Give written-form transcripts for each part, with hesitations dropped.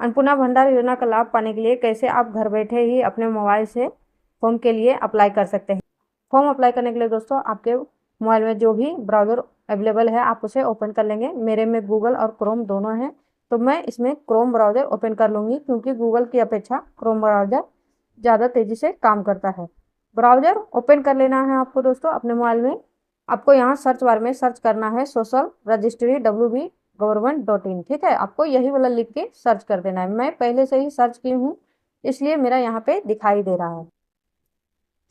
अन्नपूर्णा भंडार योजना का लाभ पाने के लिए कैसे आप घर बैठे ही अपने मोबाइल से फॉर्म के लिए अप्लाई कर सकते हैं। फॉर्म अप्लाई करने के लिए दोस्तों आपके मोबाइल में जो भी ब्राउज़र अवेलेबल है आप उसे ओपन कर लेंगे। मेरे में गूगल और क्रोम दोनों हैं, तो मैं इसमें क्रोम ब्राउज़र ओपन कर लूँगी क्योंकि गूगल की अपेक्षा क्रोम ब्राउज़र ज़्यादा तेज़ी से काम करता है। ब्राउज़र ओपन कर लेना है आपको दोस्तों अपने मोबाइल में। आपको यहाँ सर्च बार में सर्च करना है सोशल रजिस्ट्री www.government.in, ठीक है। आपको यही वाला लिख के सर्च कर देना है। मैं पहले से ही सर्च की हूँ इसलिए मेरा यहाँ पे दिखाई दे रहा है।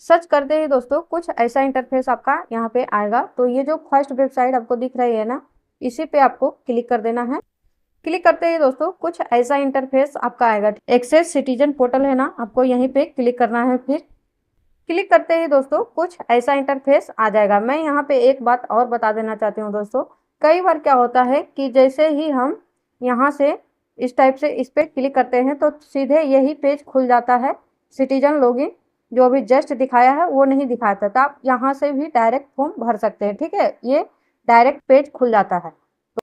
सर्च करते ही दोस्तों कुछ ऐसा इंटरफेस आपका यहाँ पे आएगा। तो ये जो फर्स्ट वेबसाइट आपको दिख रही है ना, इसी पे आपको क्लिक कर देना है। क्लिक करते ही दोस्तों कुछ ऐसा इंटरफेस आपका आएगा। एक्सेस सिटीजन पोर्टल है ना, आपको यहीं पे क्लिक करना है। फिर क्लिक करते ही दोस्तों कुछ ऐसा इंटरफेस आ जाएगा। मैं यहाँ पे एक बात और बता देना चाहती हूँ दोस्तों, कई बार क्या होता है कि जैसे ही हम यहाँ से इस टाइप से इस पे क्लिक करते हैं तो सीधे यही पेज खुल जाता है। सिटीजन लॉगिन जो अभी जस्ट दिखाया है वो नहीं दिखाता था। आप यहाँ से भी डायरेक्ट फॉर्म भर सकते हैं, ठीक है। ये डायरेक्ट पेज खुल जाता है। तो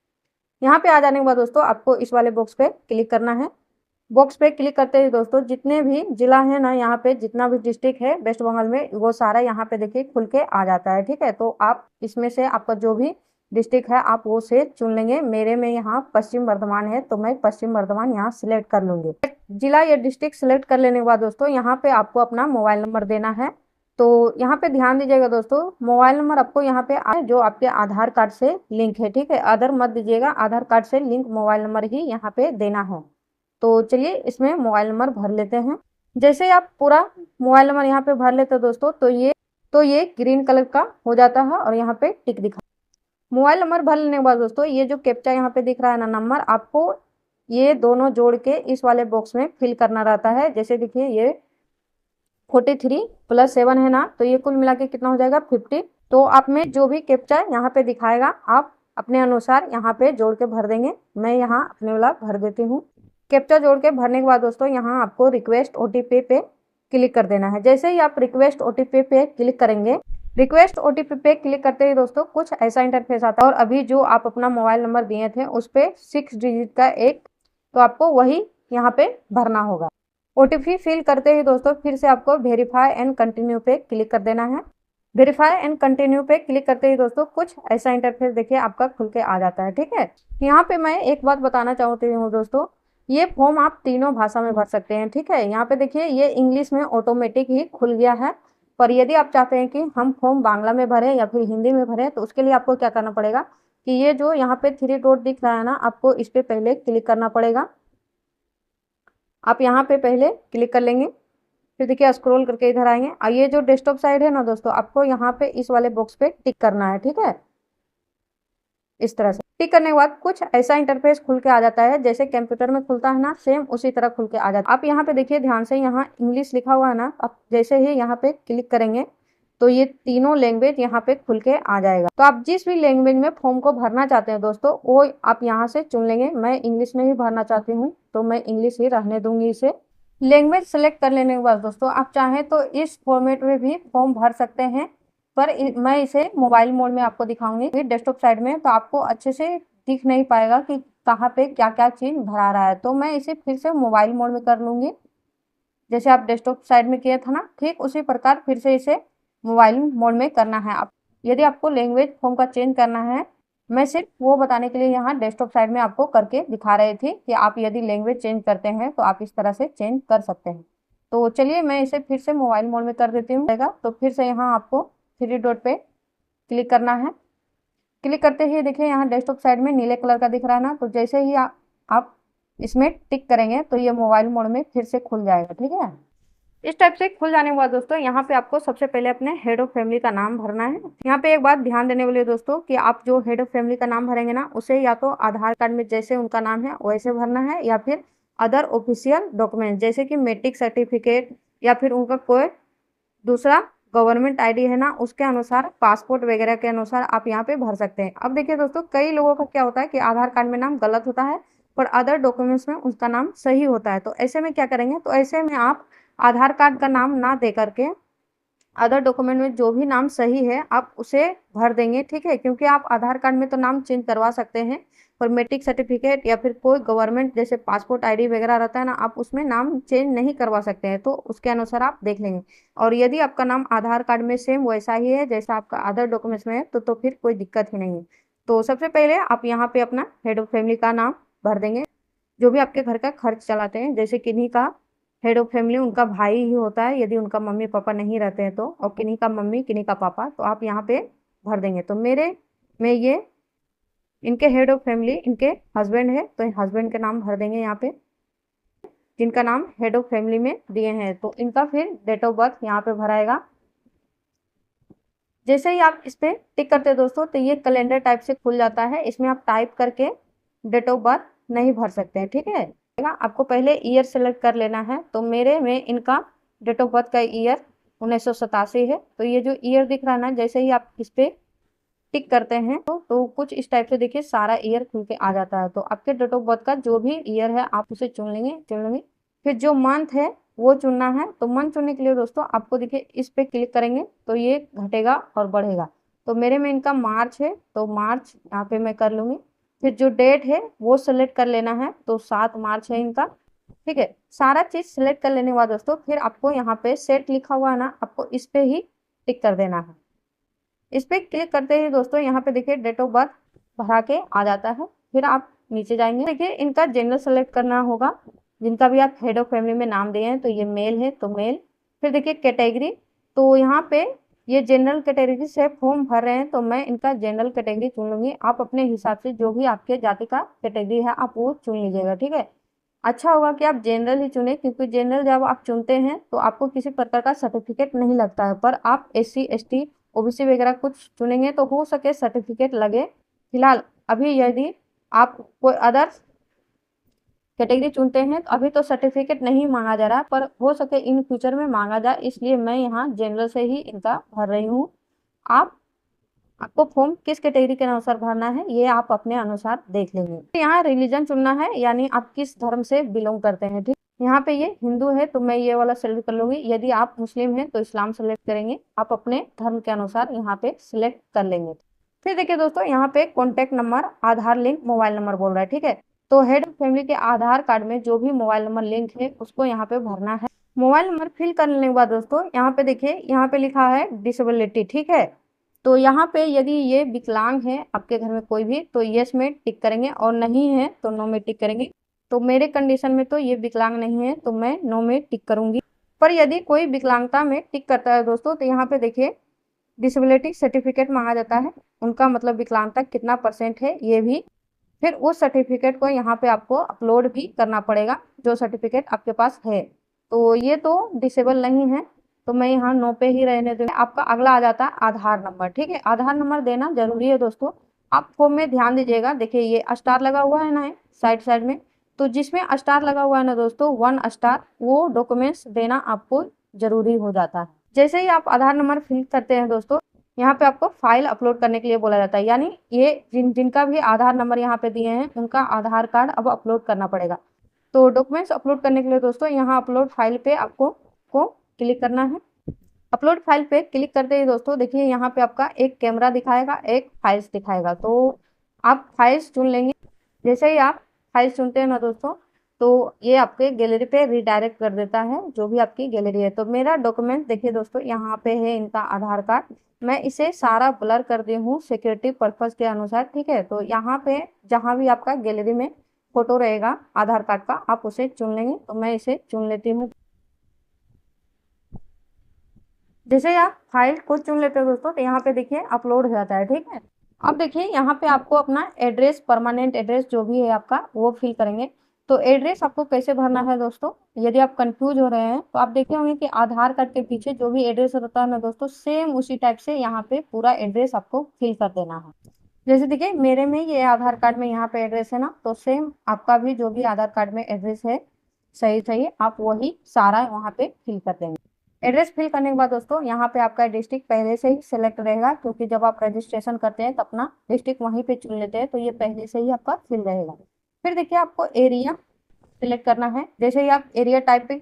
यहाँ पे आ जाने के बाद दोस्तों आपको इस वाले बॉक्स पे क्लिक करना है। बॉक्स पे क्लिक करते ही दोस्तों जितने भी जिला है ना, यहाँ पे जितना भी डिस्ट्रिक्ट है वेस्ट बंगाल में वो सारा यहाँ पे देखिए खुल के आ जाता है, ठीक है। तो आप इसमें से आपका जो भी डिस्ट्रिक्ट है आप वो से चुन लेंगे। मेरे में यहाँ पश्चिम बर्धमान है तो मैं पश्चिम बर्धमान यहाँ सिलेक्ट कर लूंगी। जिला या डिस्ट्रिक्ट सिलेक्ट कर लेने के बाद दोस्तों यहाँ पे आपको अपना मोबाइल नंबर देना है। तो यहाँ पे ध्यान दीजिएगा दोस्तों, मोबाइल नंबर आपको यहाँ पे जो आपके आधार कार्ड से लिंक है, ठीक है। अदर मत दीजिएगा, आधार कार्ड से लिंक मोबाइल नंबर ही यहाँ पे देना है। तो चलिए इसमें मोबाइल नंबर भर लेते हैं। जैसे ही आप पूरा मोबाइल नंबर यहाँ पे भर लेते हैं दोस्तों तो ये ग्रीन कलर का हो जाता है और यहाँ पे टिक दिखा। मोबाइल नंबर भर लेने के बाद दोस्तों ये जो कैप्चा यहाँ पे दिख रहा है ना नंबर, आपको ये दोनों जोड़ के इस वाले बॉक्स में फिल करना रहता है। जैसे देखिए ये 43 + 7 है ना, तो ये कुल मिला के कितना हो जाएगा 50। तो आप में जो भी कैप्चा यहाँ पे दिखाएगा आप अपने अनुसार यहाँ पे जोड़ के भर देंगे। मैं यहाँ अपने वाला भर देती हूँ। कैप्चा जोड़ के भरने के बाद दोस्तों यहाँ आपको रिक्वेस्ट ओटीपी पे क्लिक कर देना है। जैसे ही आप रिक्वेस्ट ओटीपी पे क्लिक करेंगे, रिक्वेस्ट ओटीपी पे क्लिक करते ही दोस्तों कुछ ऐसा इंटरफेस आता है और अभी जो आप अपना मोबाइल नंबर दिए थे उस पे 6 डिजिट का एक, तो आपको वही यहाँ पे भरना होगा। ओटीपी फिल करते ही दोस्तों फिर से आपको वेरीफाई एंड कंटिन्यू पे क्लिक कर देना है। वेरीफाई एंड कंटिन्यू पे क्लिक करते ही दोस्तों कुछ ऐसा इंटरफेस देखिए आपका खुल के आ जाता है, ठीक है। यहाँ पे मैं एक बात बताना चाहती हूँ दोस्तों, ये फॉर्म आप तीनों भाषा में भर सकते हैं, ठीक है। यहाँ पे देखिए ये इंग्लिश में ऑटोमेटिक ही खुल गया है, पर यदि आप चाहते हैं कि हम फॉर्म बांग्ला में भरें या फिर हिंदी में भरें तो उसके लिए आपको क्या करना पड़ेगा कि ये जो यहाँ पे 3 डॉट दिख रहा है ना, आपको इस पे पहले क्लिक करना पड़ेगा। आप यहाँ पे पहले क्लिक कर लेंगे, फिर देखिए स्क्रॉल करके इधर आएंगे और ये जो डेस्कटॉप साइड है ना दोस्तों, आपको यहाँ पे इस वाले बॉक्स पे टिक करना है, ठीक है। इस तरह से टिक करने के बाद कुछ ऐसा इंटरफेस खुल के आ जाता है जैसे कंप्यूटर में खुलता है ना, सेम उसी तरह खुल के आ जाता है। आप यहाँ पे देखिए ध्यान से, यहाँ इंग्लिश लिखा हुआ है ना, आप जैसे ही यहाँ पे क्लिक करेंगे तो ये तीनों लैंग्वेज यहाँ पे खुल के आ जाएगा। तो आप जिस भी लैंग्वेज में फॉर्म को भरना चाहते हैं दोस्तों वो आप यहाँ से चुन लेंगे। मैं इंग्लिश में ही भरना चाहती हूँ तो मैं इंग्लिश ही रहने दूंगी इसे। लैंग्वेज सेलेक्ट कर लेने के बाद दोस्तों आप चाहें तो इस फॉर्मेट में भी फॉर्म भर सकते हैं, पर मैं इसे मोबाइल मोड में आपको दिखाऊंगी डेस्कटॉप साइड में, तो आपको अच्छे से दिख नहीं पाएगा कि कहाँ पे क्या क्या चीज़ भरा रहा है। तो मैं इसे फिर से मोबाइल मोड में कर लूँगी। जैसे आप डेस्कटॉप साइड में किया था ना, ठीक उसी प्रकार फिर से इसे मोबाइल मोड में करना है। आप यदि आपको लैंग्वेज फॉर्म का चेंज करना है, मैं सिर्फ वो बताने के लिए यहाँ डेस्कटॉप साइड में आपको करके दिखा रही थी कि आप यदि लैंग्वेज चेंज करते हैं तो आप इस तरह से चेंज कर सकते हैं। तो चलिए मैं इसे फिर से मोबाइल मोड में कर देती हूँ। तो फिर से यहाँ आपको 3 डॉट पे क्लिक करना है। क्लिक करते ही देखिए यहाँ डेस्कटॉप साइड में नीले कलर का दिख रहा है ना, तो जैसे ही आप इसमें टिक करेंगे तो ये मोबाइल मोड में फिर से खुल जाएगा, ठीक है। इस टाइप से खुल जाने के बाद दोस्तों यहाँ पे आपको सबसे पहले अपने हेड ऑफ फैमिली का नाम भरना है। यहाँ पे एक बात ध्यान देने वाली है दोस्तों कि आप जो हेड ऑफ फैमिली का नाम भरेंगे ना, उसे या तो आधार कार्ड में जैसे उनका नाम है वैसे भरना है या फिर अदर ऑफिशियल डॉक्यूमेंट जैसे कि मैट्रिक सर्टिफिकेट या फिर उनका कोई दूसरा गवर्नमेंट आईडी है ना, उसके अनुसार पासपोर्ट वगैरह के अनुसार आप यहाँ पे भर सकते हैं। अब देखिए दोस्तों कई लोगों का क्या होता है कि आधार कार्ड में नाम गलत होता है पर अदर डॉक्यूमेंट्स में उसका नाम सही होता है। तो ऐसे में क्या करेंगे, तो ऐसे में आप आधार कार्ड का नाम ना दे करके अदर डॉक्यूमेंट में जो भी नाम सही है आप उसे भर देंगे, ठीक है। क्योंकि आप आधार कार्ड में तो नाम चेंज करवा सकते हैं, पर मैट्रिक सर्टिफिकेट या फिर कोई गवर्नमेंट जैसे पासपोर्ट आईडी वगैरह रहता है ना, आप उसमें नाम चेंज नहीं करवा सकते हैं। तो उसके अनुसार आप देख लेंगे। और यदि आपका नाम आधार कार्ड में सेम वैसा ही है जैसा आपका अदर डॉक्यूमेंट्स में है, तो फिर कोई दिक्कत ही नहीं है। तो सबसे पहले आप यहाँ पे अपना हेड ऑफ फैमिली का नाम भर देंगे। जो भी आपके घर का खर्च चलाते हैं, जैसे किन्हीं का हेड ऑफ फैमिली उनका भाई ही होता है यदि उनका मम्मी पापा नहीं रहते हैं तो, और किन्हीं का मम्मी किन्हीं का पापा, तो आप यहाँ पे भर देंगे। तो मेरे में ये इनके हेड ऑफ फैमिली इनके हस्बैंड है, तो हस्बैंड के नाम भर देंगे यहाँ पे, जिनका नाम हेड ऑफ फैमिली में दिए हैं। तो इनका फिर डेट ऑफ बर्थ यहाँ पे भराएगा। जैसे ही आप इस पे टिक करते हैं दोस्तों, तो ये कैलेंडर टाइप से खुल जाता है। इसमें आप टाइप करके डेट ऑफ बर्थ नहीं भर सकते हैं, ठीक है। आपको पहले ईयर सेलेक्ट कर लेना है। तो मेरे में इनका डेट ऑफ बर्थ का ईयर 1987 है। तो ये जो ईयर दिख रहा है ना, जैसे ही आप इस पे टिक करते हैं तो कुछ इस टाइप से देखिए सारा ईयर खुल के आ जाता है। तो आपके डेट ऑफ बर्थ का जो भी ईयर है आप उसे चुन लेंगे। फिर जो मंथ है वो चुनना है। तो मंथ चुनने के लिए दोस्तों आपको देखिए इस पे क्लिक करेंगे तो ये घटेगा और बढ़ेगा। तो मेरे में इनका मार्च है, तो मार्च यहाँ पे मैं कर लूंगी। फिर जो डेट है वो सिलेक्ट कर लेना है, तो 7 मार्च है इनका, ठीक है। सारा चीज सिलेक्ट कर लेने के बाद दोस्तों फिर आपको यहाँ पे सेट लिखा हुआ है ना, आपको इस पे ही टिक कर देना है। इस पे क्लिक करते ही दोस्तों यहाँ पे देखिए डेट ऑफ बर्थ भरा के आ जाता है। फिर आप नीचे जाएंगे, देखिए इनका जेंडर सेलेक्ट करना होगा। जिनका भी आप हेड ऑफ फैमिली में नाम दिए हैं, तो ये मेल है तो मेल। फिर देखिए कैटेगरी, तो यहाँ पे ये जनरल कैटेगरी से फॉर्म भर रहे हैं, तो मैं इनका जनरल कैटेगरी चुन लूंगी। आप अपने हिसाब से जो भी आपके जाति का कैटेगरी है आप वो चुन लीजिएगा, ठीक है। अच्छा होगा कि आप जनरल ही चुने, क्योंकि जनरल जब आप चुनते हैं तो आपको किसी प्रकार का सर्टिफिकेट नहीं लगता है। पर आप SC ST OBC वगैरह कुछ चुनेंगे तो हो सके सर्टिफिकेट लगे। फिलहाल अभी यदि आप कोई अदर कैटेगरी चुनते हैं तो अभी तो सर्टिफिकेट नहीं मांगा जा रहा, पर हो सके इन फ्यूचर में मांगा जाए, इसलिए मैं यहाँ जनरल से ही इनका भर रही हूँ। आपको फॉर्म किस कैटेगरी के अनुसार भरना है ये आप अपने अनुसार देख लेंगे। यहाँ रिलीजन चुनना है, यानी आप किस धर्म से बिलोंग करते हैं, ठीक। यहाँ पे ये हिंदू है तो मैं ये वाला सेलेक्ट कर लूंगी। यदि आप मुस्लिम हैं तो इस्लाम सेलेक्ट करेंगे। आप अपने धर्म के अनुसार यहाँ पे सिलेक्ट कर लेंगे। फिर देखिए दोस्तों यहाँ पे कॉन्टेक्ट नंबर, आधार लिंक, मोबाइल नंबर बोल रहा है, ठीक है। तो हेड ऑफ फैमिली के आधार कार्ड में जो भी मोबाइल नंबर लिंक है उसको यहाँ पे भरना है। मोबाइल नंबर फिल करने के बाद दोस्तों यहाँ पे देखिए यहाँ पे लिखा है डिसेबिलिटी, ठीक है। तो यहाँ पे यदि ये विकलांग है आपके घर में कोई भी, तो यस में टिक करेंगे, और नहीं है तो नो में टिक करेंगे। तो मेरे कंडीशन में तो ये विकलांग नहीं है तो मैं नो में टिक करूंगी। पर यदि कोई विकलांगता में टिक करता है दोस्तों, तो यहाँ पे देखिए डिसेबिलिटी सर्टिफिकेट मांगा जाता है। उनका मतलब विकलांगता कितना % है ये भी। फिर उस सर्टिफिकेट को यहाँ पे आपको अपलोड भी करना पड़ेगा, जो सर्टिफिकेट आपके पास है। तो ये तो डिसेबल नहीं है, तो मैं यहाँ नो पे ही रहने दूंगी। आपका अगला आ जाता है आधार नंबर, ठीक है। आधार नंबर देना जरूरी है दोस्तों। आप फॉर्म में ध्यान दीजिएगा, देखिए ये स्टार लगा हुआ है ना साइड साइड में, तो जिसमें स्टार लगा हुआ है ना दोस्तों 1 स्टार, वो डॉक्यूमेंट्स देना आपको जरूरी हो जाता है। जैसे ही आप आधार नंबर फिल करते हैं दोस्तों, यहाँ पे आपको फाइल अपलोड करने के लिए बोला जाता है, यानी ये जिनका भी आधार नंबर यहाँ पे दिए हैं उनका आधार कार्ड अब अपलोड करना पड़ेगा। तो डॉक्यूमेंट्स अपलोड करने के लिए दोस्तों यहाँ अपलोड फाइल पे आपको क्लिक करना है। अपलोड फाइल पे क्लिक करते ही दोस्तों देखिए यहाँ पे आपका एक कैमरा दिखाएगा, एक फाइल्स दिखाएगा। तो आप फाइल्स चुन लेंगे। जैसे ही आप फाइल्स चुनते हैं ना दोस्तों, तो ये आपके गैलरी पे रिडायरेक्ट कर देता है जो भी आपकी गैलरी है। तो मेरा डॉक्यूमेंट देखिए दोस्तों यहाँ पे है इनका आधार कार्ड। मैं इसे सारा ब्लर कर दी हूँ सिक्योरिटी पर्पज के अनुसार, ठीक है। तो यहाँ पे जहाँ भी आपका गैलरी में फोटो रहेगा आधार कार्ड का आप उसे चुन लेंगे। तो मैं इसे चुन लेती हूँ। जैसे आप फाइल को चुन लेते हो दोस्तों, तो यहाँ पे देखिए अपलोड हो जाता है, ठीक है। अब देखिए यहाँ पे आपको अपना एड्रेस, परमानेंट एड्रेस जो भी है आपका वो फिल करेंगे। तो एड्रेस आपको कैसे भरना है दोस्तों, यदि आप कंफ्यूज हो रहे हैं तो आप देखे होंगे कि आधार कार्ड के पीछे जो भी एड्रेस होता है ना दोस्तों, सेम उसी टाइप से यहाँ पे पूरा एड्रेस आपको फिल कर देना है। जैसे देखिए मेरे में ये आधार कार्ड में यहाँ पे एड्रेस है ना, तो सेम आपका भी जो भी आधार कार्ड में एड्रेस है सही सही आप वही सारा वहाँ पे फिल कर देंगे। एड्रेस फिल करने के बाद दोस्तों यहाँ पे आपका डिस्ट्रिक्ट पहले से ही सिलेक्ट रहेगा, क्योंकि जब आप रजिस्ट्रेशन करते हैं तो अपना डिस्ट्रिक्ट वहीं पे चुन लेते हैं, तो ये पहले से ही आपका फिल रहेगा। फिर देखिए आपको एरिया सिलेक्ट करना है। जैसे ही आप एरिया टाइप पे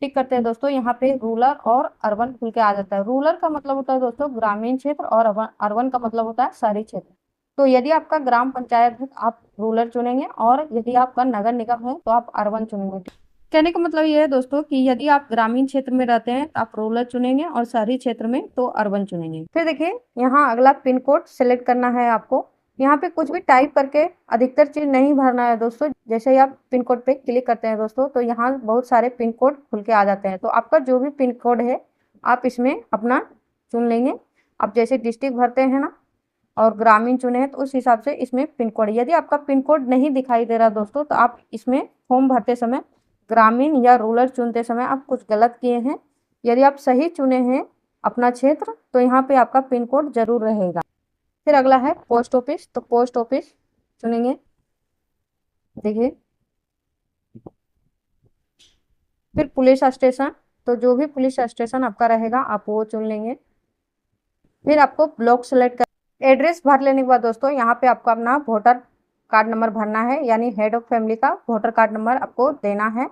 टिक करते हैं दोस्तों, यहाँ पे रूरल और अर्बन खुल के आ जाता है। रूरल का मतलब होता है दोस्तों ग्रामीण क्षेत्र, और अर्बन का मतलब होता है शहरी क्षेत्र। तो यदि आपका ग्राम पंचायत है तो आप रूरल चुनेंगे, और यदि आपका नगर निगम है तो आप अर्बन चुनेंगे। कहने का मतलब ये है दोस्तों कि यदि आप ग्रामीण क्षेत्र में रहते हैं तो आप रूरल चुनेंगे, और शहरी क्षेत्र में तो अर्बन चुनेंगे। फिर देखिए यहाँ अगला पिन कोड सिलेक्ट करना है आपको। यहाँ पे कुछ भी टाइप करके अधिकतर चीज नहीं भरना है दोस्तों। जैसे ही आप पिन कोड पे क्लिक करते हैं दोस्तों, तो यहाँ बहुत सारे पिन कोड खुल के आ जाते हैं। तो आपका जो भी पिन कोड है आप इसमें अपना चुन लेंगे। आप जैसे डिस्ट्रिक्ट भरते हैं ना, और ग्रामीण चुने हैं, तो उस हिसाब से इसमें पिन कोड। यदि आपका पिन कोड नहीं दिखाई दे रहा दोस्तों, तो आप इसमें फॉर्म भरते समय ग्रामीण या रूरल चुनते समय आप कुछ गलत किए हैं। यदि आप सही चुने हैं अपना क्षेत्र, तो यहाँ पे आपका पिन कोड जरूर रहेगा। फिर अगला है पोस्ट ऑफिस, तो पोस्ट ऑफिस चुनेंगे। देखिए फिर पुलिस स्टेशन, तो जो भी पुलिस स्टेशन आपका रहेगा आप वो चुन लेंगे। फिर आपको ब्लॉक सेलेक्ट कर एड्रेस भर लेने के बाद दोस्तों यहाँ पे आपको अपना वोटर कार्ड नंबर भरना है, यानी हेड ऑफ फैमिली का वोटर कार्ड नंबर आपको देना है।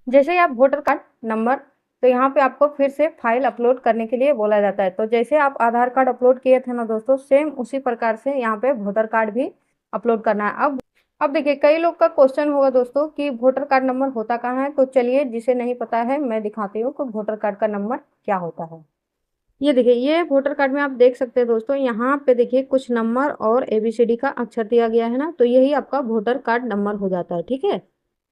जैसे ही आप वोटर कार्ड नंबर, तो यहाँ पे आपको फिर से फाइल अपलोड करने के लिए बोला जाता है। तो जैसे आप आधार कार्ड अपलोड किए थे ना दोस्तों, सेम उसी प्रकार से यहाँ पे वोटर कार्ड भी अपलोड करना है। अब देखिए कई लोग का क्वेश्चन होगा दोस्तों कि वोटर कार्ड नंबर होता कहाँ है। तो चलिए जिसे नहीं पता है मैं दिखाती हूँ कि वोटर कार्ड का नंबर क्या होता है। ये देखिए ये वोटर कार्ड में आप देख सकते हैं दोस्तों, यहाँ पे देखिए कुछ नंबर और ABCD का अक्षर दिया गया है ना, तो यही आपका वोटर कार्ड नंबर हो जाता है। ठीक है,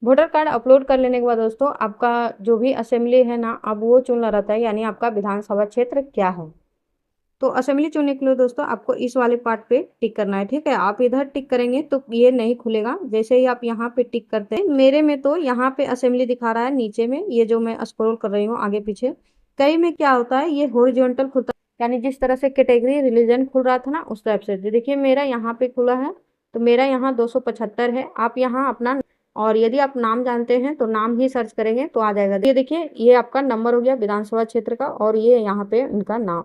वोटर कार्ड अपलोड कर लेने के बाद दोस्तों आपका जो भी असेंबली है ना, अब वो चुनना रहता है, यानी आपका विधानसभा क्षेत्र क्या है। तो असेंबली चुनने के लिए दोस्तों आपको इस वाले पार्ट पे टिक करना है। ठीक है, आप इधर टिक करेंगे तो ये नहीं खुलेगा। जैसे ही आप यहाँ पे टिक करते हैं, मेरे में तो यहाँ पे असेंबली दिखा रहा है नीचे में, ये जो मैं स्क्रॉल कर रही हूँ आगे पीछे। कई में क्या होता है ये हॉरिजॉन्टल खुलता है, यानी जिस तरह से कैटेगरी रिलीजन खुल रहा था ना उस टाइप से। देखिए मेरा यहाँ पे खुला है, तो मेरा यहाँ 275 है। आप यहाँ अपना, और यदि आप नाम जानते हैं तो नाम ही सर्च करेंगे तो आ जाएगा। ये देखिए ये आपका नंबर हो गया विधानसभा क्षेत्र का, और ये यहाँ पे उनका नाम।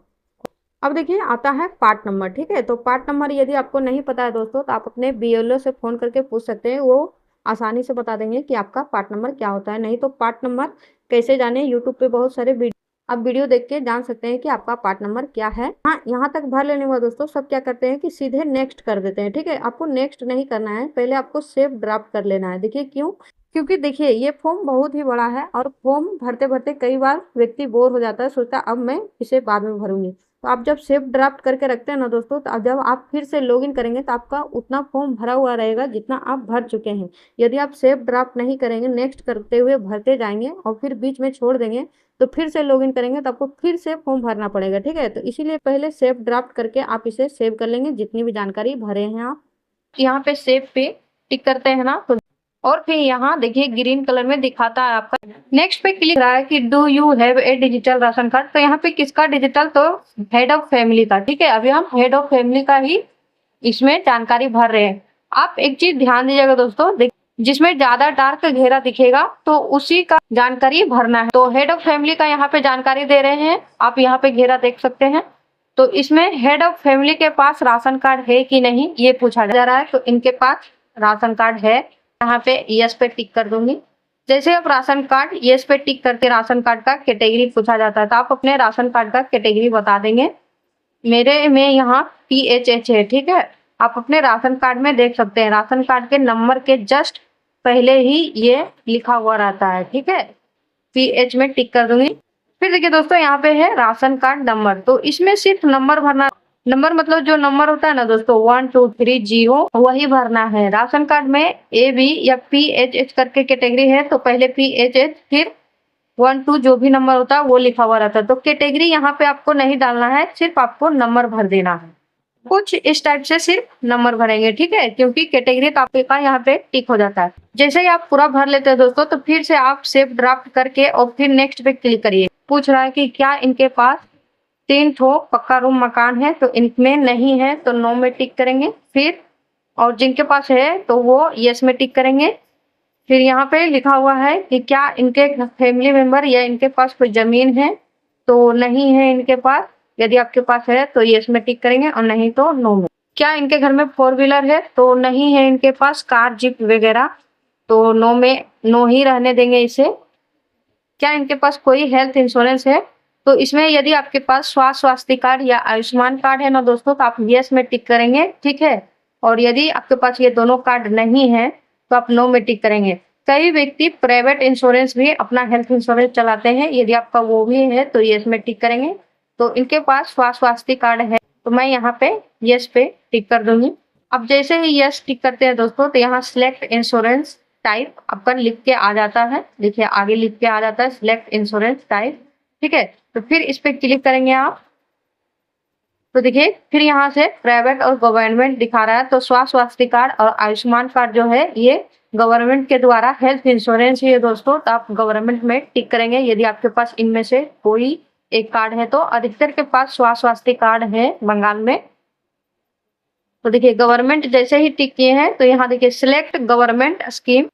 अब देखिए आता है पार्ट नंबर। ठीक है, तो पार्ट नंबर यदि आपको नहीं पता है दोस्तों, तो आप अपने BLO से फोन करके पूछ सकते हैं, वो आसानी से बता देंगे कि आपका पार्ट नंबर क्या होता है। नहीं तो पार्ट नंबर कैसे जाने, यूट्यूब पे बहुत सारे आप वीडियो देख के जान सकते हैं कि आपका पार्ट नंबर क्या है। हाँ, यहाँ तक भर लेने के बाद दोस्तों सब क्या करते हैं कि सीधे नेक्स्ट कर देते हैं। ठीक है, आपको नेक्स्ट नहीं करना है, पहले आपको सेव ड्राफ्ट कर लेना है। देखिए क्यों, क्योंकि देखिए ये फॉर्म बहुत ही बड़ा है, और फॉर्म भरते भरते कई बार व्यक्ति बोर हो जाता है, सोचता है अब मैं इसे बाद में भरूंगी। तो आप जब सेव ड्राफ्ट करके रखते हैं ना दोस्तों, तो जब आप फिर से लॉगिन करेंगे तो आपका उतना फॉर्म भरा हुआ रहेगा जितना आप भर चुके हैं। यदि आप सेव ड्राफ्ट नहीं करेंगे, नेक्स्ट करते हुए भरते जाएंगे और फिर बीच में छोड़ देंगे, तो फिर से लॉगिन करेंगे तो आपको फिर से फॉर्म भरना पड़ेगा। ठीक है, तो इसीलिए पहले सेव ड्राफ्ट करके आप इसे सेव कर लेंगे, जितनी भी जानकारी भरे हैं आप। यहाँ पे सेव पे टिक करते हैं ना, तो और फिर यहाँ देखिए ग्रीन कलर में दिखाता है आपका नेक्स्ट पे क्लिक रहा है कि do you have a digital ration card. तो यहाँ पे किसका डिजिटल, तो हेड ऑफ फैमिली का। ठीक है, अभी हम हेड ऑफ फैमिली का ही इसमें जानकारी भर रहे हैं। आप एक चीज ध्यान दीजिएगा दोस्तों, जिसमें ज्यादा डार्क घेरा दिखेगा तो उसी का जानकारी भरना है। तो हेड ऑफ फैमिली का यहाँ पे जानकारी दे रहे हैं, आप यहाँ पे घेरा देख सकते हैं। तो इसमें हेड ऑफ फैमिली के पास राशन कार्ड है कि नहीं ये पूछा जा रहा है, तो इनके पास राशन कार्ड है। यहाँ पे यस पे टिक कर दूंगी। जैसे आप राशन कार्ड यस पे टिक करते राशन कार्ड का कैटेगरी पूछा जाता है, तो आप अपने राशन कार्ड का कैटेगरी बता देंगे। मेरे में यहाँ PHH है। ठीक है, आप अपने राशन कार्ड में देख सकते हैं, राशन कार्ड के नंबर के जस्ट पहले ही ये लिखा हुआ रहता है। ठीक है, PH में टिक कर दूंगी। फिर देखिए दोस्तों यहाँ पे है राशन कार्ड नंबर, तो इसमें सिर्फ नंबर भरना। नंबर मतलब जो नंबर होता है ना दोस्तों 1 2 3 0 वही भरना है। राशन कार्ड में AB या PHH करके कैटेगरी है, तो पहले PHH फिर 1 2 जो भी नंबर होता है वो लिखा हुआ रहता है। तो कैटेगरी यहाँ पे आपको नहीं डालना है, सिर्फ आपको नंबर भर देना है। कुछ इस टाइप से सिर्फ नंबर भरेंगे। ठीक है, क्योंकि कैटेगरी का यहाँ पे टिक हो जाता है। जैसे ही आप पूरा भर लेते हैं दोस्तों, तो फिर से आप सेव ड्राफ्ट करके और फिर नेक्स्ट पे क्लिक करिए। पूछ रहा है कि क्या इनके पास 3 ठो पक्का रूम मकान है, तो इनमें नहीं है तो नो में टिक करेंगे। फिर और जिनके पास है तो वो यस में टिक करेंगे। फिर यहाँ पे लिखा हुआ है कि क्या इनके फैमिली मेंबर या इनके पास कोई जमीन है, तो नहीं है इनके पास। यदि आपके पास है तो यस में टिक करेंगे, और नहीं तो नो में। क्या इनके घर में 4 व्हीलर है, तो नहीं है इनके पास कार जीप वगैरह, तो नो में नो ही रहने देंगे इसे। क्या इनके पास कोई हेल्थ इंश्योरेंस है। तो इसमें यदि आपके पास स्वास्थ्य कार्ड या आयुष्मान कार्ड है ना दोस्तों, तो आप यस में टिक करेंगे, ठीक है। और यदि आपके पास ये दोनों कार्ड नहीं है तो आप नो में टिक करेंगे। कई व्यक्ति प्राइवेट इंश्योरेंस भी अपना हेल्थ इंश्योरेंस चलाते हैं, यदि आपका वो भी है तो यस में टिक करेंगे। तो इनके पास स्वास्थ्य कार्ड है तो मैं यहाँ पे यस पे टिक कर दूंगी। अब जैसे ही यस टिक करते हैं दोस्तों, तो यहाँ सिलेक्ट इंश्योरेंस टाइप आपका लिख के आ जाता है। देखिए आगे लिख के आ जाता है सिलेक्ट इंश्योरेंस टाइप, ठीक है। तो फिर इस पे क्लिक करेंगे आप, तो देखिए फिर यहाँ से प्राइवेट और गवर्नमेंट दिखा रहा है। तो स्वास्थ्य कार्ड और आयुष्मान कार्ड जो है ये गवर्नमेंट के द्वारा हेल्थ इंश्योरेंस है दोस्तों, तो आप गवर्नमेंट में टिक करेंगे यदि आपके पास इनमें से कोई एक कार्ड है। तो अधिकतर के पास स्वास्थ्य कार्ड है बंगाल में। तो देखिए गवर्नमेंट जैसे ही टिक किए हैं तो यहाँ देखिए सिलेक्ट गवर्नमेंट स्कीम,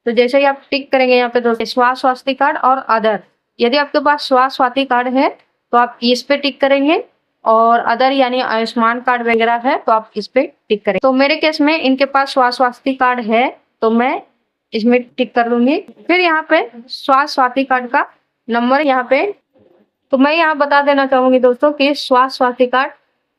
तो जैसे ही आप टिक करेंगे यहाँ पे दोस्तों स्वास्थ्य कार्ड और अदर, यदि आपके पास स्वास्थ्य कार्ड है तो आप इस पे टिक करेंगे, और अदर यानी आयुष्मान कार्ड वगैरह है तो आप इस पे टिक करें। तो मेरे केस में इनके पास स्वास्थ्य कार्ड है तो मैं इसमें टिक कर दूंगी। फिर यहाँ पे स्वास्थ्य कार्ड का नंबर यहाँ पे, तो मैं यहाँ बता देना चाहूंगी दोस्तों कि स्वास्थ्य कार्ड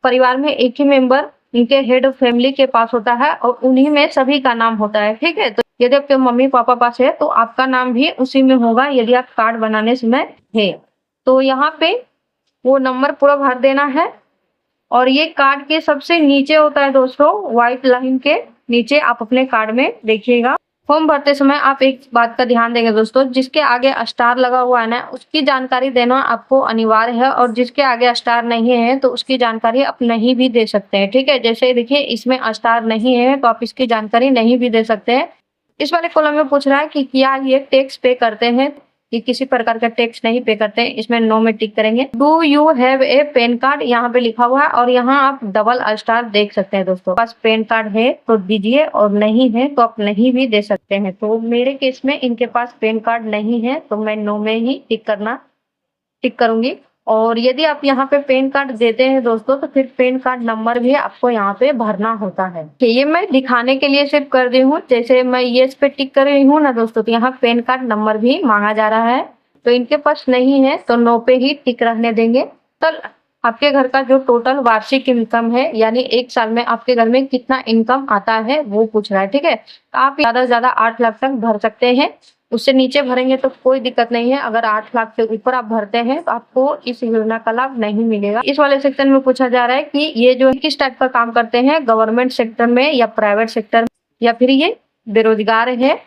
परिवार में एक ही मेंबर इनके हेड ऑफ फैमिली के पास होता है और उन्हीं में सभी का नाम होता है, ठीक है। तो यदि आपके मम्मी पापा पास है तो आपका नाम भी उसी में होगा यदि आप कार्ड बनाने समय है। तो यहाँ पे वो नंबर पूरा भर देना है, और ये कार्ड के सबसे नीचे होता है दोस्तों, व्हाइट लाइन के नीचे आप अपने कार्ड में देखिएगा। फॉर्म भरते समय आप एक बात का ध्यान देंगे दोस्तों, जिसके आगे स्टार लगा हुआ है ना उसकी जानकारी देना आपको अनिवार्य है, और जिसके आगे स्टार नहीं है तो उसकी जानकारी आप नहीं भी दे सकते हैं, ठीक है। जैसे देखिए इसमें स्टार नहीं है तो आप इसकी जानकारी नहीं भी दे सकते हैं। इस वाले कॉलम में पूछ रहा है कि क्या ये टैक्स पे करते हैं, ये किसी प्रकार का टैक्स नहीं पे करते हैं, इसमें नो में टिक करेंगे। Do you have a pan card यहाँ पे लिखा हुआ है, और यहाँ आप डबल स्टार देख सकते हैं दोस्तों। पास पैन कार्ड है तो दीजिए, और नहीं है तो आप नहीं भी दे सकते हैं। तो मेरे केस में इनके पास पैन कार्ड नहीं है तो मैं नो में ही टिक करूंगी। और यदि आप यहाँ पे पैन कार्ड देते हैं दोस्तों तो फिर पैन कार्ड नंबर भी आपको यहाँ पे भरना होता है। ये मैं दिखाने के लिए सिर्फ कर दी हूँ, जैसे मैं ये पे टिक कर रही हूँ ना दोस्तों, तो यहाँ पैन कार्ड नंबर भी मांगा जा रहा है। तो इनके पास नहीं है तो नो पे ही टिक रहने देंगे। तो आपके घर का जो टोटल वार्षिक इनकम है, यानी एक साल में आपके घर में कितना इनकम आता है वो पूछ रहा है, ठीक है। तो आप ज्यादा से ज्यादा 8 लाख तक भर सकते हैं, उससे नीचे भरेंगे तो कोई दिक्कत नहीं है। अगर 8 लाख से ऊपर आप भरते हैं तो आपको इस योजना का लाभ नहीं मिलेगा। इस वाले सेक्शन में पूछा जा रहा है कि ये जो किस टाइप का काम करते हैं, गवर्नमेंट सेक्टर में या प्राइवेट सेक्टर में, या फिर ये बेरोजगार है।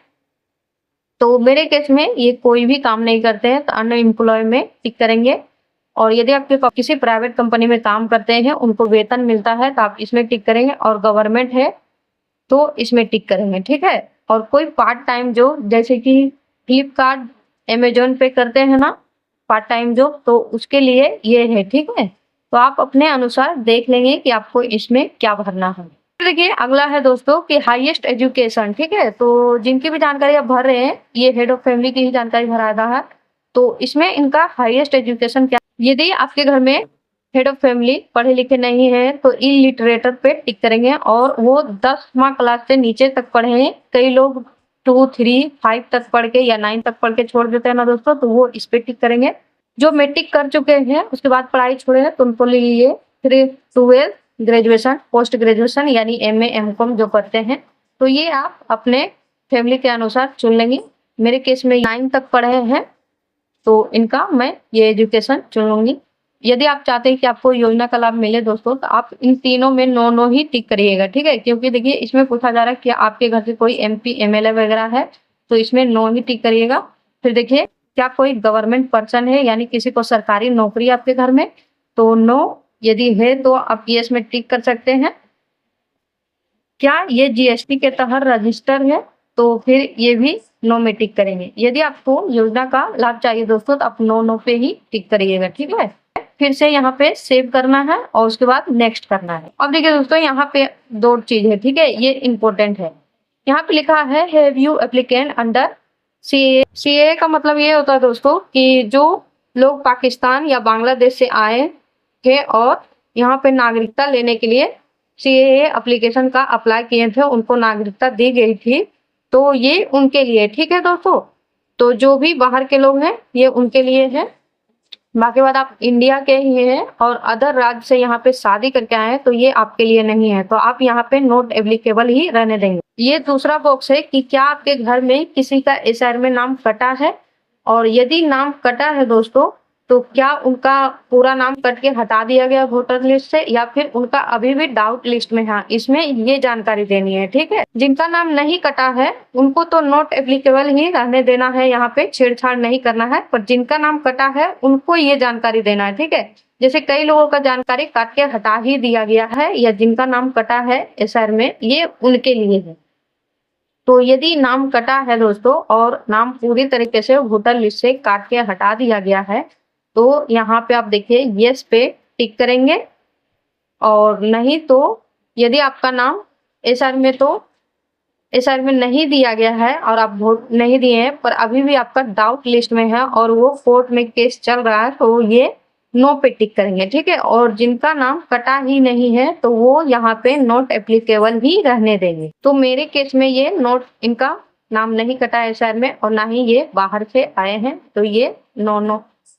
तो मेरे केस में ये कोई भी काम नहीं करते हैं तो अनएम्प्लॉय में टिक करेंगे। और यदि आपके किसी प्राइवेट कंपनी में काम करते हैं, उनको वेतन मिलता है तो आप इसमें टिक करेंगे, और गवर्नमेंट है तो इसमें टिक करेंगे, ठीक है। और कोई पार्ट टाइम जो जैसे कि फ्लिपकार्ट अमेजोन पे करते हैं ना पार्ट टाइम जॉब, तो उसके लिए ये है, ठीक है। तो आप अपने अनुसार देख लेंगे कि आपको इसमें क्या भरना है। देखिए अगला है दोस्तों कि हाईएस्ट एजुकेशन, ठीक है। तो जिनकी भी जानकारी आप भर रहे हैं, ये हेड ऑफ फैमिली की ही जानकारी भरा रहा है। तो इसमें इनका हाईएस्ट एजुकेशन क्या, यदि आपके घर में हेड ऑफ फैमिली पढ़े लिखे नहीं है तो इलिटरेटर पे टिक करेंगे, और वो 10वां क्लास से नीचे तक पढ़े हैं। कई लोग 2, 3, 5 तक पढ़ के या 9 तक पढ़ के छोड़ देते हैं ना दोस्तों, तो वो इस पे टिक करेंगे। जो मैट्रिक कर चुके हैं उसके बाद पढ़ाई छोड़े हैं तो उनको लिए फिर 12 ग्रेजुएशन, पोस्ट ग्रेजुएशन यानी MA MCOM जो करते हैं, तो ये आप अपने फैमिली के अनुसार चुन लेंगे। मेरे केस में 9 तक पढ़े हैं तो इनका मैं ये एजुकेशन चुन लूंगी। यदि आप चाहते हैं कि आपको योजना का लाभ मिले दोस्तों, तो आप इन तीनों में नो ही टिक करिएगा, ठीक है। क्योंकि देखिए इसमें पूछा जा रहा है कि आपके घर से कोई MP MLA वगैरह है तो इसमें नो ही टिक करिएगा। फिर देखिए क्या कोई गवर्नमेंट पर्सन है, यानी किसी को सरकारी नौकरी आपके घर में, तो नो, यदि है तो आप यस में टिक कर सकते हैं। क्या ये GST के तहत रजिस्टर है, तो फिर ये भी नो में टिक करेंगे। यदि आपको योजना का लाभ चाहिए दोस्तों तो आप नो पे ही टिक करिएगा, ठीक है। फिर से यहाँ पे सेव करना है और उसके बाद नेक्स्ट करना है। अब देखिए दोस्तों यहाँ पे 2 चीज है, ठीक है, ये इंपॉर्टेंट है। यहाँ पे लिखा है have you applicant under CAA का मतलब ये होता है दोस्तों कि जो लोग पाकिस्तान या बांग्लादेश से आए थे और यहाँ पे नागरिकता लेने के लिए CAA एप्लीकेशन का अप्लाई किए थे, उनको नागरिकता दी गई थी, तो ये उनके लिए, ठीक है दोस्तों। तो जो भी बाहर के लोग हैं ये उनके लिए है। बाकी बात आप इंडिया के ही हैं और अदर राज्य से यहाँ पे शादी करके आए हैं तो ये आपके लिए नहीं है, तो आप यहाँ पे नॉट एप्लीकेबल ही रहने देंगे। ये दूसरा बॉक्स है कि क्या आपके घर में किसी का एसआर में नाम कटा है, और यदि नाम कटा है दोस्तों तो क्या उनका पूरा नाम कट के हटा दिया गया वोटर लिस्ट से या फिर उनका अभी भी डाउट लिस्ट में है, इसमें ये जानकारी देनी है। ठीक है, जिनका नाम नहीं कटा है उनको तो नॉट एप्लीकेबल ही रहने देना है, यहाँ पे छेड़छाड़ नहीं करना है, पर जिनका नाम कटा है उनको ये जानकारी देना है। ठीक है, जैसे कई लोगों का जानकारी काट के हटा ही दिया गया है या जिनका नाम कटा है एसआर में, ये उनके लिए है। तो यदि नाम कटा है दोस्तों और नाम पूरी तरीके से वोटर लिस्ट से काट के हटा दिया गया है तो यहाँ पे आप देखिए यस पे टिक करेंगे, और नहीं तो यदि आपका नाम एसआर में नहीं दिया गया है और आप वोट नहीं दिए हैं पर अभी भी आपका डाउट लिस्ट में है और वो कोर्ट में केस चल रहा है तो ये नो पे टिक करेंगे। ठीक है, और जिनका नाम कटा ही नहीं है तो वो यहाँ पे नॉट एप्लीकेबल ही रहने देंगे। तो मेरे केस में ये इनका नाम नहीं कटा है एसआर में और ना ही ये बाहर से आए हैं, तो ये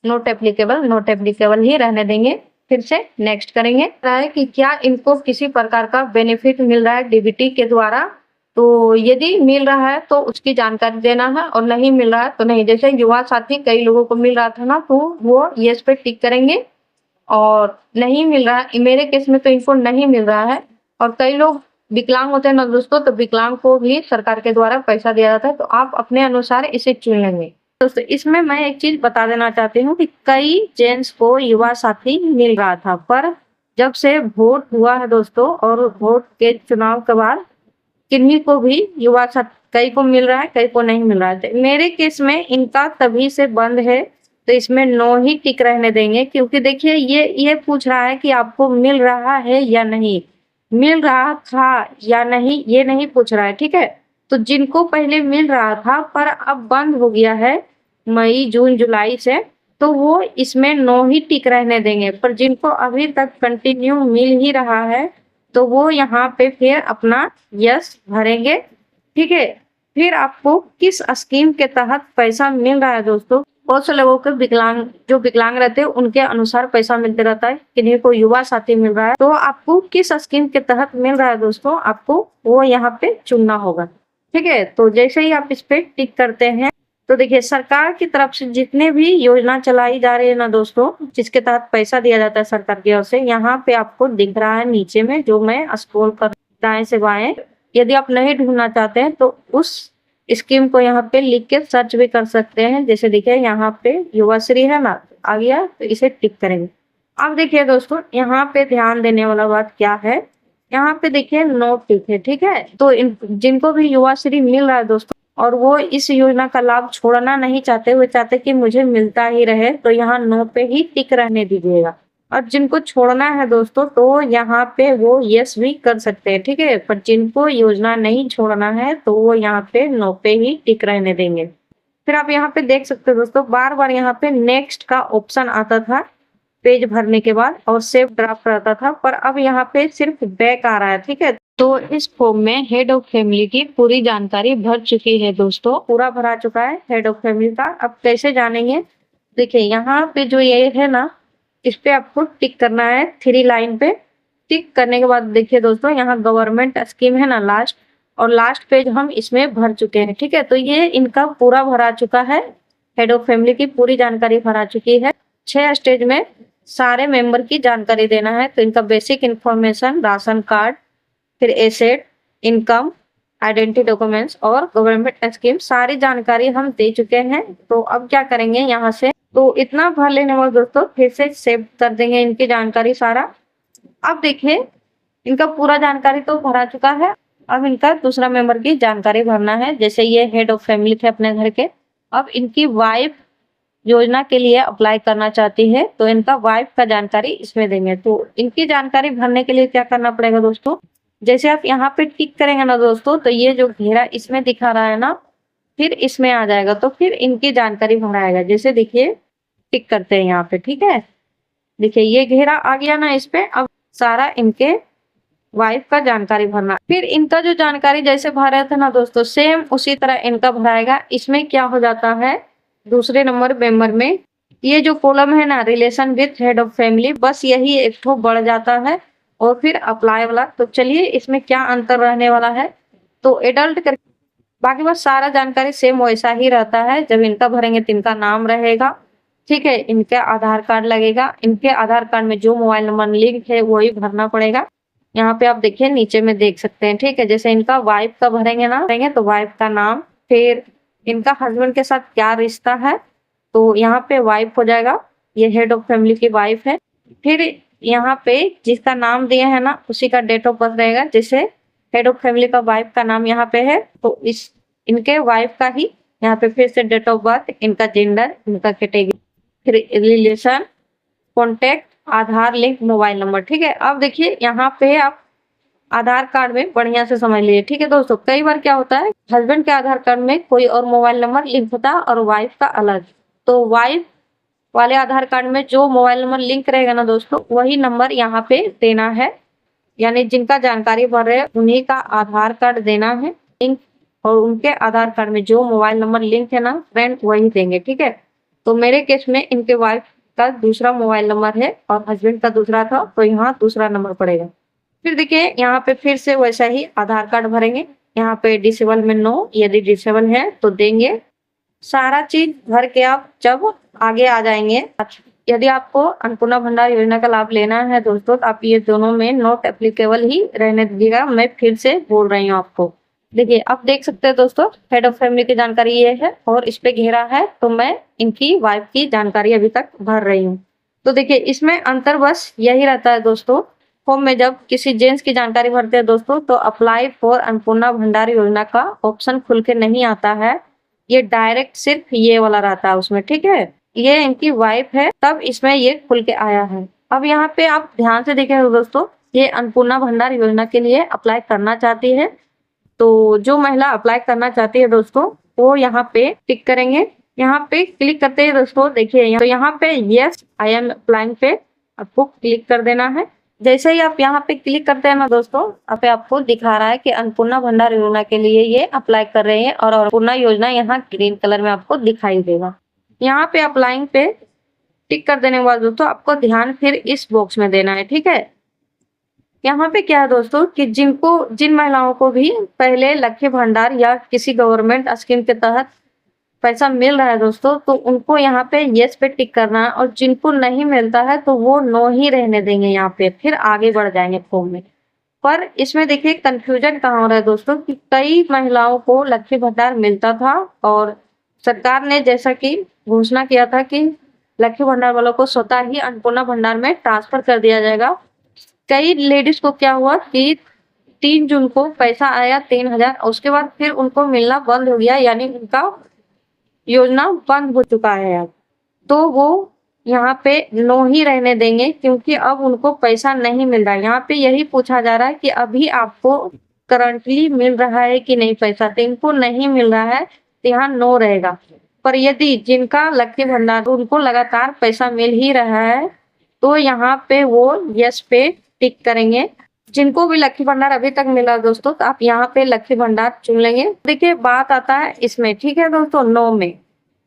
नॉट एप्लीकेबल ही रहने देंगे। फिर से नेक्स्ट करेंगे। रहा है कि क्या इनको किसी प्रकार का बेनिफिट मिल रहा है डीबीटी के द्वारा, तो यदि मिल रहा है तो उसकी जानकारी देना है और नहीं मिल रहा है तो नहीं। जैसे युवा साथी कई लोगों को मिल रहा था ना तो वो यस पे टिक करेंगे, और नहीं मिल रहा है मेरे केस में तो इनको नहीं मिल रहा है। और कई लोग विकलांग होते हैं ना दोस्तों, तो विकलांग को भी सरकार के द्वारा पैसा दिया जाता है, तो आप अपने अनुसार इसे चुन लेंगे। दोस्तों इसमें मैं एक चीज बता देना चाहती हूँ कि कई जेंट्स को युवा साथी मिल रहा था, पर जब से वोट हुआ है दोस्तों और वोट के चुनाव के बाद किन्हीं को भी युवा साथी कई को मिल रहा है कई को नहीं मिल रहा है। मेरे केस में इनका तभी से बंद है, तो इसमें नो ही टिक रहने देंगे, क्योंकि देखिए ये पूछ रहा है कि आपको मिल रहा है या नहीं, मिल रहा था या नहीं ये नहीं पूछ रहा है। ठीक है, तो जिनको पहले मिल रहा था पर अब बंद हो गया है मई जून जुलाई से, तो वो इसमें नो ही टिक रहने देंगे, पर जिनको अभी तक कंटिन्यू मिल ही रहा है तो वो यहाँ पे फिर अपना यस भरेंगे। ठीक है, फिर आपको किस स्कीम के तहत पैसा मिल रहा है दोस्तों, बहुत से लोगों को जो विकलांग रहते हैं उनके अनुसार पैसा मिलते रहता है, किन्हीं को युवा साथी मिल रहा है, तो आपको किस स्कीम के तहत मिल रहा है दोस्तों आपको वो यहाँ पे चुनना होगा। ठीक है, तो जैसे ही आप इस पे टिक करते हैं तो देखिए सरकार की तरफ से जितने भी योजना चलाई जा रही है ना दोस्तों, जिसके तहत पैसा दिया जाता है सरकार की ओर से, यहाँ पे आपको दिख रहा है नीचे में, जो मैं स्क्रॉल कर दाएं से बाएं। यदि आप नहीं ढूंढना चाहते हैं तो उस स्कीम को यहाँ पे लिख के सर्च भी कर सकते हैं। जैसे देखिए यहाँ पे युवाश्री है ना, आ गया, तो इसे टिक करेंगे। अब देखिए दोस्तों यहाँ पे ध्यान देने वाला बात क्या है, यहाँ पे देखिए नो टिक है। ठीक है, तो जिनको भी युवाश्री मिल रहा है दोस्तों और वो इस योजना का लाभ छोड़ना नहीं चाहते, वो चाहते कि मुझे मिलता ही रहे, तो यहाँ नो पे ही टिक रहने दीजिएगा। और जिनको छोड़ना है दोस्तों तो यहाँ पे वो यस भी कर सकते हैं। ठीक है, पर जिनको योजना नहीं छोड़ना है तो वो यहाँ पे नो पे ही टिक रहने देंगे। फिर आप यहाँ पे देख सकते हो दोस्तों, बार बार यहाँ पे नेक्स्ट का ऑप्शन आता था पेज भरने के बाद और सेव ड्राफ्ट रहता था, पर अब यहाँ पे सिर्फ बैक आ रहा है। ठीक है, तो इस फॉर्म में हेड ऑफ फैमिली की पूरी जानकारी भर चुकी है दोस्तों, पूरा भरा चुका है हेड ऑफ फैमिली का। अब कैसे जानेंगे, देखिए यहाँ पे जो ये है ना, इस पे आपको टिक करना है 3 लाइन पे। टिक करने के बाद देखिए दोस्तों यहाँ गवर्नमेंट स्कीम है ना लास्ट, और लास्ट पेज हम इसमें भर चुके हैं। ठीक है, तो ये इनका पूरा भरा चुका है, हेड ऑफ फैमिली की पूरी जानकारी भरा चुकी है। 6 स्टेज में सारे मेंबर की जानकारी देना है, तो इनका बेसिक इंफॉर्मेशन, राशन कार्ड, फिर एसेट, इनकम, आइडेंटिटी डॉक्यूमेंट्स और गवर्नमेंट स्कीम, सारी जानकारी हम दे चुके हैं। तो अब क्या करेंगे यहाँ से, तो इतना भर लेने वाले दोस्तों फिर से सेव कर देंगे इनकी जानकारी सारा। अब देखिए इनका पूरा जानकारी तो भरा चुका है, अब इनका दूसरा मेंबर की जानकारी भरना है। जैसे ये हेड ऑफ फैमिली थे अपने घर के, अब इनकी वाइफ योजना के लिए अप्लाई करना चाहती है, तो इनका वाइफ का जानकारी इसमें देंगे। तो इनकी जानकारी भरने के लिए क्या करना पड़ेगा दोस्तों, जैसे आप यहाँ पे टिक करेंगे ना दोस्तों, तो ये जो घेरा इसमें दिखा रहा है ना, फिर इसमें आ जाएगा, तो फिर इनकी जानकारी भराएगा। जैसे देखिए टिक करते हैं यहाँ पे। ठीक है, देखिए ये घेरा आ गया ना इस पे, अब सारा इनके वाइफ का जानकारी भरना। फिर इनका जो जानकारी जैसे भरे थे ना दोस्तों, सेम उसी तरह इनका भराएगा। इसमें क्या हो जाता है, दूसरे नंबर मेंबर में ये जो कॉलम है ना, relation with head of family, बस यही एक ठो बढ़ जाता है और फिर अप्लाई वाला। तो चलिए इसमें क्या अंतर रहने वाला है। तो एडल्ट कर, बाकी बस सारा जानकारी सेम वैसा ही रहता है। जब इनका भरेंगे तो इनका नाम रहेगा, ठीक है, इनका आधार कार्ड लगेगा, इनके आधार कार्ड में जो मोबाइल नंबर लिंक है वही भरना पड़ेगा। यहाँ पे आप देखिए नीचे में देख सकते हैं, ठीक है। जैसे इनका वाइफ का भरेंगे ना, भरेंगे तो वाइफ का नाम, फिर इनका हस्बैंड के साथ क्या रिश्ता है, तो यहाँ पे वाइफ हो जाएगा, ये हेड ऑफ फैमिली की वाइफ है। फिर यहाँ पे जिसका नाम दिए है ना, उसी का डेट ऑफ बर्थ रहेगा। जैसे हेड ऑफ फैमिली का वाइफ का नाम यहाँ पे है, तो इस इनके वाइफ का ही यहाँ पे फिर से डेट ऑफ बर्थ, इनका जेंडर, इनका कैटेगरी, फिर रिलेशन, कॉन्टेक्ट, आधार लिंक, मोबाइल नंबर, ठीक है। अब देखिए यहाँ पे आप आधार कार्ड में बढ़िया से समझ लीजिए, ठीक है दोस्तों। कई बार क्या होता है, हस्बैंड के आधार कार्ड में कोई और मोबाइल नंबर लिंक होता है और वाइफ का अलग। तो वाइफ वाले आधार कार्ड में जो मोबाइल नंबर लिंक रहेगा ना दोस्तों, वही नंबर यहाँ पे देना है। यानी जिनका जानकारी भर रहे हैं उन्हीं का आधार कार्ड देना है लिंक, और उनके आधार कार्ड में जो मोबाइल नंबर लिंक है ना फ्रेंड, वही देंगे, ठीक है। तो मेरे केस में इनके वाइफ का दूसरा मोबाइल नंबर है और हस्बैंड का दूसरा था, तो यहाँ दूसरा नंबर पड़ेगा। फिर देखिए यहाँ पे फिर से वैसा ही आधार कार्ड भरेंगे। यहाँ पे डिसेबल में नो, यदि डिसेबल है तो देंगे। सारा चीज भर के आप जब आगे आ जाएंगे, यदि आपको अन्नपूर्णा भंडार योजना का लाभ लेना है दोस्तों, तो आप ये दोनों में नॉट एप्लीकेबल ही रहने दीजिएगा। मैं फिर से बोल रही हूँ आपको। देखिए आप देख सकते हैं दोस्तों, हेड ऑफ फैमिली की जानकारी ये है और इस पे घेरा है, तो मैं इनकी वाइफ की जानकारी अभी तक भर रही हूँ। तो देखिए इसमें अंतर बस यही रहता है दोस्तों, फॉर्म में जब किसी जेंट्स की जानकारी भरते हैं दोस्तों, तो अप्लाई फॉर अन्नपूर्णा भंडार योजना का ऑप्शन खुल के नहीं आता है, ये डायरेक्ट सिर्फ ये वाला रहता है उसमें, ठीक है। ये इनकी वाइफ है तब इसमें ये खुल के आया है। अब यहाँ पे आप ध्यान से देखें दोस्तों, ये अन्नपूर्णा भंडार योजना के लिए अप्लाई करना चाहती है। तो जो महिला अप्लाई करना चाहती है दोस्तों, वो यहाँ पे टिक करेंगे। यहाँ पे क्लिक करते हैं दोस्तों, देखिए तो यहाँ पे यस आई एम अप्लाइंग पे आपको क्लिक कर देना है। जैसे ही आप यहाँ पे क्लिक करते हैं ना दोस्तों, पे आपको दिखा रहा है कि अन्नपूर्णा भंडार योजना के लिए ये अप्लाई कर रहे हैं, और अन्नपूर्णा योजना यहाँ ग्रीन कलर में आपको दिखाई देगा। यहाँ पे अप्लाइंग पे टिक कर देने के बाद दोस्तों आपको ध्यान फिर इस बॉक्स में देना है, ठीक है। यहाँ पे क्या है दोस्तों कि जिन महिलाओं को भी पहले लक्ष्मी भंडार या किसी गवर्नमेंट स्कीम के तहत पैसा मिल रहा है दोस्तों, तो उनको यहाँ पे यस पे टिक करना है, और जिनको नहीं मिलता है तो वो नो ही रहने देंगे यहाँ पे, फिर आगे बढ़ जाएंगे फॉर्म में। पर इसमें देखिए कंफ्यूजन कहाँ हो रहा है दोस्तों कि कई महिलाओं को लक्ष्मी भंडार मिलता था, और सरकार ने जैसा कि घोषणा किया था कि लक्ष्मी भंडार वालों को स्वतः ही अन्नपूर्णा भंडार में ट्रांसफर कर दिया जाएगा। कई लेडीज को क्या हुआ कि 3 जून को पैसा आया 3000, उसके बाद फिर उनको मिलना बंद हो गया, यानी उनका योजना बंद हो चुका है अब। तो वो यहाँ पे नो ही रहने देंगे, क्योंकि अब उनको पैसा नहीं मिल रहा है। यहाँ पे यही पूछा जा रहा है कि अभी आपको करंटली मिल रहा है कि नहीं पैसा, तो इनको नहीं मिल रहा है तो यहाँ नो रहेगा। पर यदि जिनका लक्ष्मी भंडार उनको लगातार पैसा मिल ही रहा है, तो यहाँ पे वो यस पे टिक करेंगे। जिनको भी लक्ष्मी भंडार अभी तक मिला दोस्तों, तो आप यहाँ पे लक्ष्मी भंडार चुन लेंगे। देखिए बात आता है इसमें, ठीक है दोस्तों, नो में।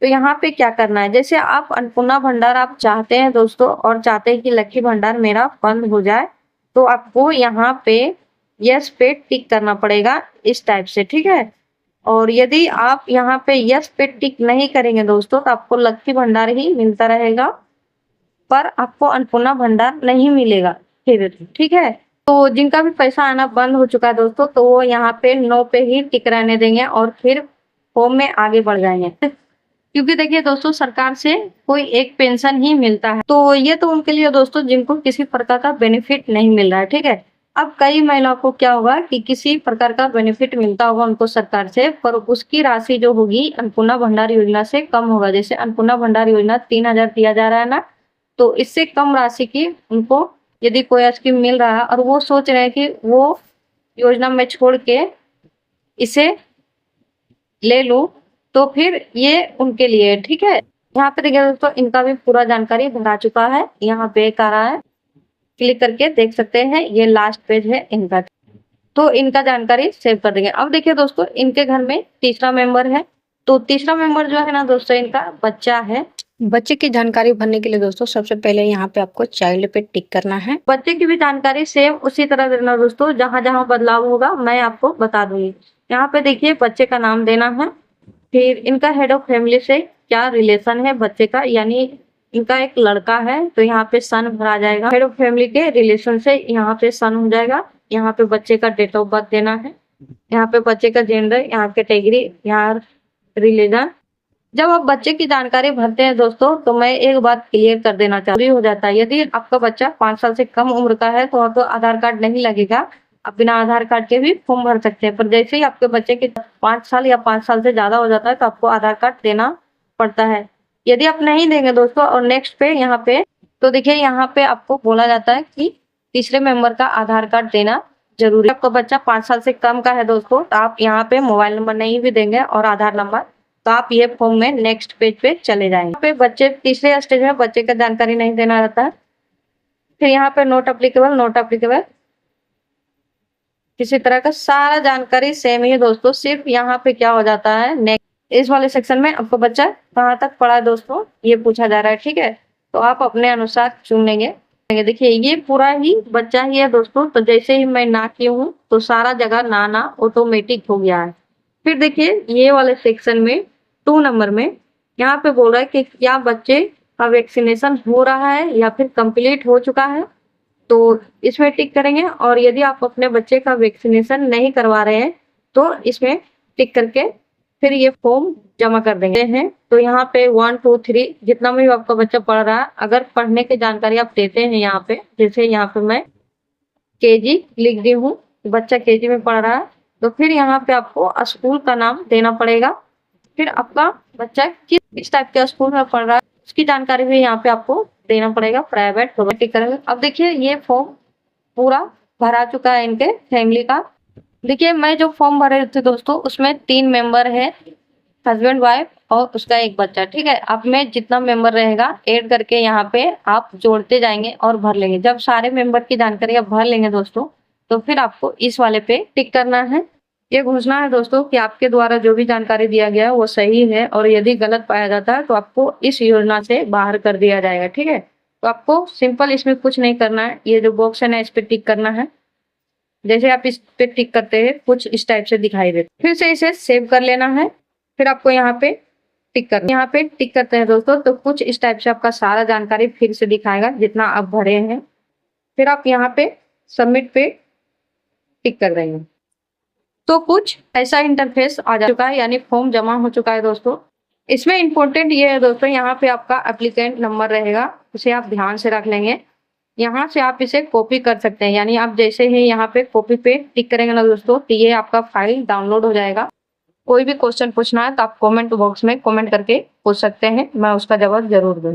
तो यहाँ पे क्या करना है, जैसे आप अन्नपूर्णा भंडार आप चाहते हैं दोस्तों, और चाहते हैं कि लक्ष्मी भंडार मेरा बंद हो जाए, तो आपको यहाँ पे यस पे टिक करना पड़ेगा इस टाइप से, ठीक है। और यदि आप यहाँ पे यस पे टिक नहीं करेंगे दोस्तों, तो आपको लक्ष्मी भंडार ही मिलता रहेगा, पर आपको अन्नपूर्णा भंडार नहीं मिलेगा फिर, ठीक है। तो जिनका भी पैसा आना बंद हो चुका है दोस्तों, तो वो यहाँ पे नो पे ही टिक रहने देंगे और फिर फॉर्म में आगे बढ़ जाएंगे। क्योंकि देखिए दोस्तों, सरकार से कोई एक पेंशन ही मिलता है, तो ये तो उनके लिए दोस्तों जिनको किसी प्रकार का बेनिफिट नहीं मिल रहा है, ठीक है। अब कई महिलाओं को क्या होगा कि किसी प्रकार का बेनिफिट मिलता होगा उनको सरकार से, पर उसकी राशि जो होगी अन्नपूर्णा भंडार योजना से कम होगा। जैसे अन्नपूर्णा भंडार योजना 3000 दिया जा रहा है ना, तो इससे कम राशि की उनको यदि कोई स्कीम मिल रहा है और वो सोच रहे हैं कि वो योजना में छोड़ के इसे ले लो, तो फिर ये उनके लिए, ठीक है। यहाँ पे देखिए दोस्तों, इनका भी पूरा जानकारी भरा चुका है, यहाँ पे आ रहा है क्लिक करके देख सकते हैं, ये लास्ट पेज है इनका। तो इनका जानकारी सेव कर देंगे। अब देखिए दोस्तों, इनके घर में तीसरा मेंबर है, तो तीसरा मेंबर जो है ना दोस्तों, इनका बच्चा है। बच्चे की जानकारी भरने के लिए दोस्तों सबसे पहले यहाँ पे आपको चाइल्ड पे टिक करना है। बच्चे की भी जानकारी सेम उसी तरह देना दोस्तों, जहां जहां बदलाव होगा मैं आपको बता दूंगी। यहाँ पे देखिए बच्चे का नाम देना है, फिर इनका हेड ऑफ फैमिली से क्या रिलेशन है बच्चे का, यानी इनका एक लड़का है तो यहाँ पे सन भरा जाएगा। हेड ऑफ फैमिली के रिलेशन से यहाँ पे सन हो जाएगा। यहाँ पे बच्चे का डेट ऑफ बर्थ देना है, यहाँ पे बच्चे का जेंडर, यहाँ कैटेगरी, यहाँ रिलीजन। जब आप बच्चे की जानकारी भरते हैं दोस्तों, तो मैं एक बात क्लियर कर देना चाहती हूँ, हो जाता है यदि आपका बच्चा 5 साल से कम उम्र का है तो आपको आधार कार्ड नहीं लगेगा, आप बिना आधार कार्ड के भी फॉर्म भर सकते हैं। पर जैसे ही आपके बच्चे के 5 साल या 5 साल से ज्यादा हो जाता है तो आपको आधार कार्ड देना पड़ता है। यदि आप नहीं देंगे दोस्तों और नेक्स्ट पे यहाँ पे, तो देखिए यहाँ पे आपको बोला जाता है कि तीसरे मेंबर का आधार कार्ड देना जरूरी है। आपका बच्चा 5 साल से कम का है दोस्तों, तो आप यहाँ पे मोबाइल नंबर नहीं भी देंगे और आधार नंबर, तो आप ये फॉर्म में नेक्स्ट पेज पे चले जाएंगे। यहाँ पे बच्चे तीसरे स्टेज में बच्चे का जानकारी नहीं देना रहता है। फिर यहाँ पे नोट अप्लीकेबल किसी तरह का सारा जानकारी सेम ही है दोस्तों। सिर्फ यहाँ पे क्या हो जाता है, नेक्स्ट इस वाले सेक्शन में आपको बच्चा कहाँ तक पढ़ा है दोस्तों ये पूछा जा रहा है, ठीक है। तो आप अपने अनुसार चुन लेंगे। देखिए ये पूरा ही बच्चा ही है दोस्तों, तो जैसे ही मैं ना की हूँ तो सारा जगह ना ऑटोमेटिक हो गया है। फिर देखिए ये वाले सेक्शन में 2 नंबर में यहाँ पे बोल रहा है कि क्या बच्चे का वैक्सीनेशन हो रहा है या फिर कंप्लीट हो चुका है, तो इसमें टिक करेंगे। और यदि आप अपने बच्चे का वैक्सीनेशन नहीं करवा रहे हैं तो इसमें टिक करके फिर ये फॉर्म जमा कर देंगे हैं। तो यहाँ पे 1 2 3 जितना भी आपका बच्चा पढ़ रहा है, अगर पढ़ने की जानकारी आप देते हैं यहाँ पे, जैसे यहाँ पे मैं केजी लिख दी हूँ, बच्चा केजी में पढ़ रहा है, तो फिर यहाँ पे आपको स्कूल का नाम देना पड़ेगा। फिर आपका बच्चा किस टाइप के स्कूल में पढ़ रहा है उसकी जानकारी भी यहाँ पे आपको देना पड़ेगा, प्राइवेट टिक करेंगे। अब देखिए ये फॉर्म पूरा भरा चुका है इनके फैमिली का। देखिए मैं जो फॉर्म भरे थे दोस्तों उसमें 3 मेंबर है, हस्बैंड वाइफ और उसका एक बच्चा, ठीक है। अब में जितना मेंबर रहेगा ऐड करके यहाँ पे आप जोड़ते जाएंगे और भर लेंगे। जब सारे मेंबर की जानकारी आप भर लेंगे दोस्तों, तो फिर आपको इस वाले पे टिक करना है। ये घोषणा है दोस्तों कि आपके द्वारा जो भी जानकारी दिया गया है वो सही है, और यदि गलत पाया जाता है तो आपको इस योजना से बाहर कर दिया जाएगा, ठीक है। तो आपको सिंपल इसमें कुछ नहीं करना है, ये जो बॉक्स है ना इस पे टिक करना है। जैसे आप इस पे टिक करते हैं कुछ इस टाइप से दिखाई देता है। फिर से इसे सेव कर लेना है। फिर आपको यहाँ पे टिक करना, यहाँ पे टिक करते हैं दोस्तों तो कुछ इस टाइप से आपका सारा जानकारी फिर से दिखाएगा जितना आप भरे हैं। फिर आप यहाँ पे सबमिट पे टिक कर देंगे तो कुछ ऐसा इंटरफेस आ जा चुका है, यानी फॉर्म जमा हो चुका है दोस्तों। इसमें इंपॉर्टेंट ये है दोस्तों, यहाँ पे आपका एप्लीकेंट नंबर रहेगा, इसे आप ध्यान से रख लेंगे। यहाँ से आप इसे कॉपी कर सकते हैं, यानी आप जैसे ही यहाँ पे कॉपी पे टिक करेंगे ना दोस्तों, तो ये आपका फाइल डाउनलोड हो जाएगा। कोई भी क्वेश्चन पूछना है तो आप कमेंट बॉक्स में कमेंट करके पूछ सकते हैं, मैं उसका जवाब जरूर दूंगी।